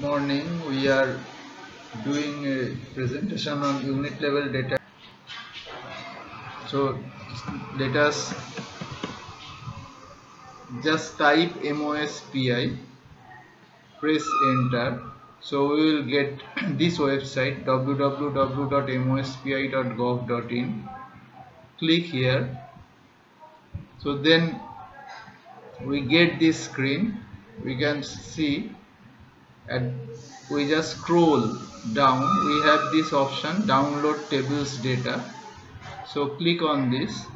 morning. We are doing a presentation on unit level data. So let us just type MOSPI, press enter. So we will get this website www.mospi.gov.in. Click here. So then we get this screen. We can see, and we just scroll down. We have this option, download tables data. So click on this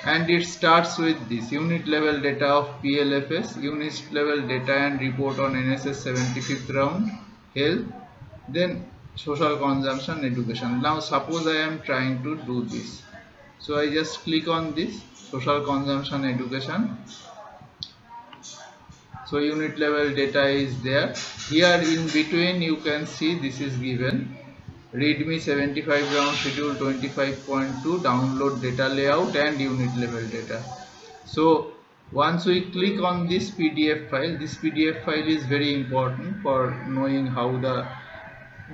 and it starts with this unit level data of PLFS, unit level data and report on NSS 75th round, health, then social consumption, education. Now suppose I am trying to do this. So I just click on this social consumption, education. So unit level data is there. Here in between you can see this is given. Readme 75 round schedule 25.2, download data layout and unit level data. So once we click on this PDF file is very important for knowing how the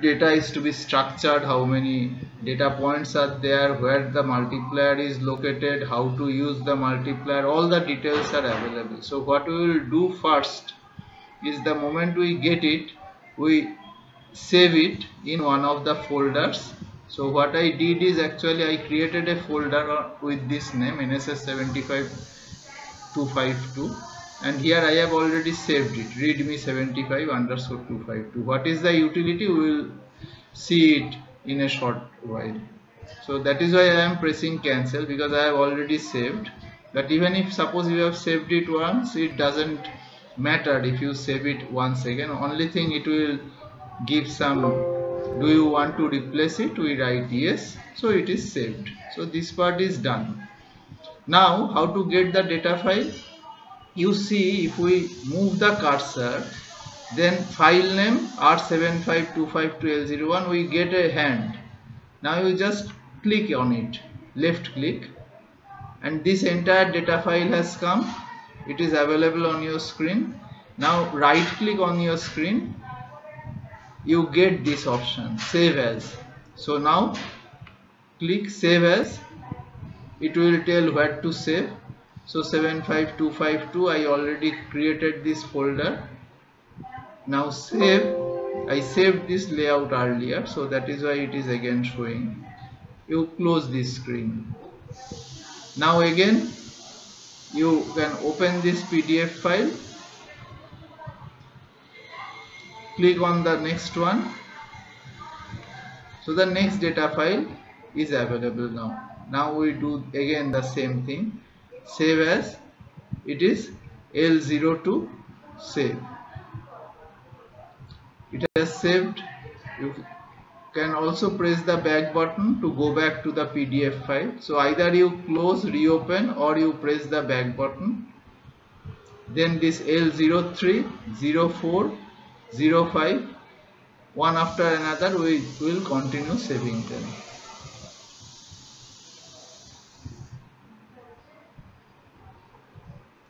data is to be structured, how many data points are there, where the multiplier is located, how to use the multiplier, all the details are available. So what we will do first is, the moment we get it, we save it in one of the folders. So what I did is, actually I created a folder with this name NSS 75252, and here I have already saved it, readme 75_252. What is the utility, we will see it in a short while. So that is why I am pressing cancel, because I have already saved. But even if suppose you have saved it once, it doesn't matter if you save it once again. Only thing it will give some, do you want to replace it, we write yes, so it is saved. So this part is done. Now how to get the data file? You see, if we move the cursor, then file name R75252L01, we get a hand. Now you just click on it, left click, and this entire data file has come. It is available on your screen. Now right click on your screen, you get this option, save as. So now click save as. It will tell where to save. So 75252, I already created this folder. Now save. I saved this layout earlier, so that is why it is again showing. You close this screen. Now again you can open this PDF file, click on the next one. So the next data file is available now. Now we do again the same thing, save as. It is L02, save. It has saved. You can also press the back button to go back to the PDF file. So either you close, reopen, or you press the back button. Then this L03, 04, 05, one after another we will continue saving them.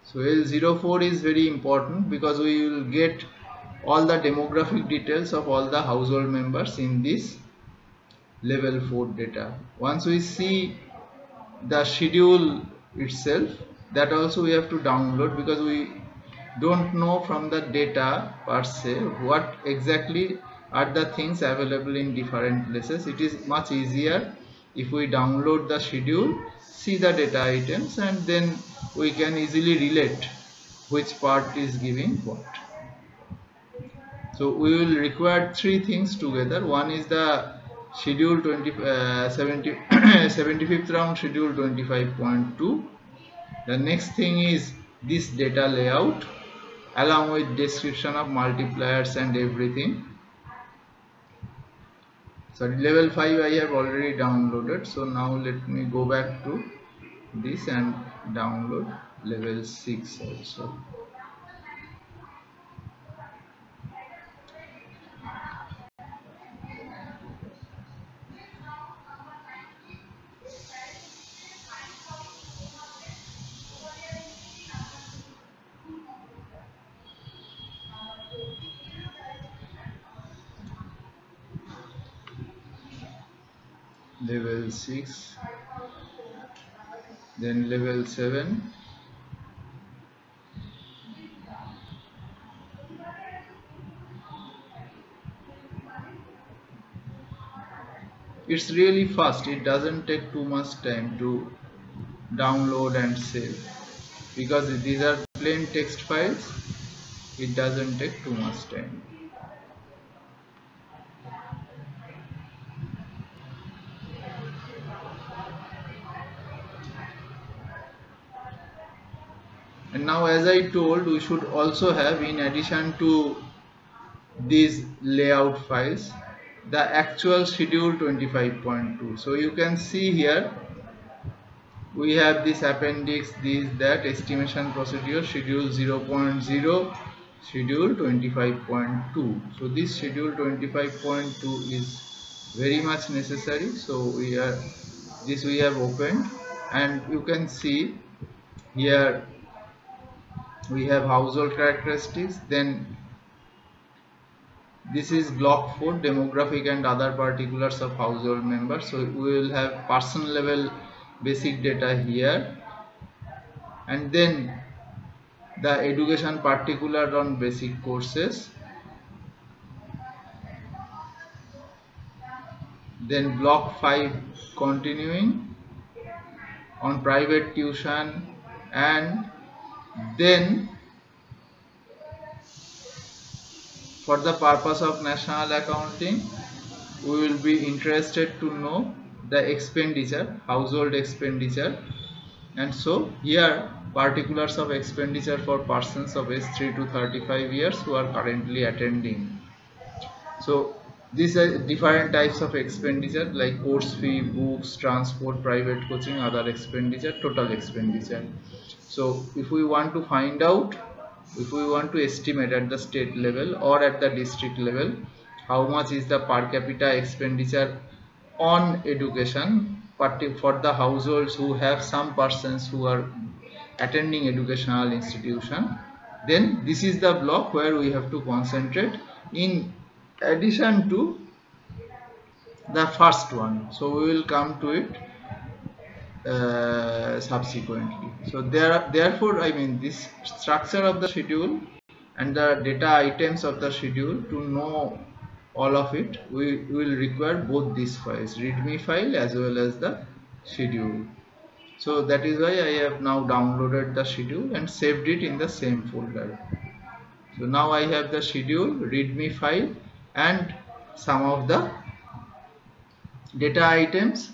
So L04 is very important, because we will get all the demographic details of all the household members in this level 4 data. Once we see the schedule itself, that also we have to download, because we don't know from the data per se what exactly are the things available in different places. It is much easier if we download the schedule, see the data items, and then we can easily relate which part is giving what. So we will require three things together. One is the schedule 75th round schedule 25.2. The next thing is this data layout along with description of multipliers and everything. So level 5 I have already downloaded. So now let me go back to this and download level 6 also. level 6, then level 7, it's really fast. It doesn't take too much time to download and save, because these are plain text files. It doesn't take too much time. And now, as I told, we should also have, in addition to these layout files, the actual schedule 25.2. so you can see here we have this appendix, this, that, estimation procedure, schedule 0.0, schedule 25.2. so this schedule 25.2 is very much necessary. So we have opened, and you can see here we have household characteristics. Then this is block 4, demographic and other particulars of household members. So we will have person level basic data here, and then the education particular on basic courses, then block 5 continuing on private tuition, and then for the purpose of national accounting we will be interested to know the expenditure, household expenditure. And so here particulars of expenditure for persons of age 3 to 35 years who are currently attending. So these are different types of expenditure, like course fee, books, transport, private coaching, other expenditure, total expenditure. So if we want to find out, if we want to estimate at the state level or at the district level how much is the per capita expenditure on education for the households who have some persons who are attending educational institution, then this is the block where we have to concentrate in addition to the first one. So we will come to it subsequently. So therefore, I mean, this structure of the schedule and the data items of the schedule, to know all of it, we will require both these files, readme file as well as the schedule. So that is why I have now downloaded the schedule and saved it in the same folder. So now I have the schedule, readme file, and some of the data items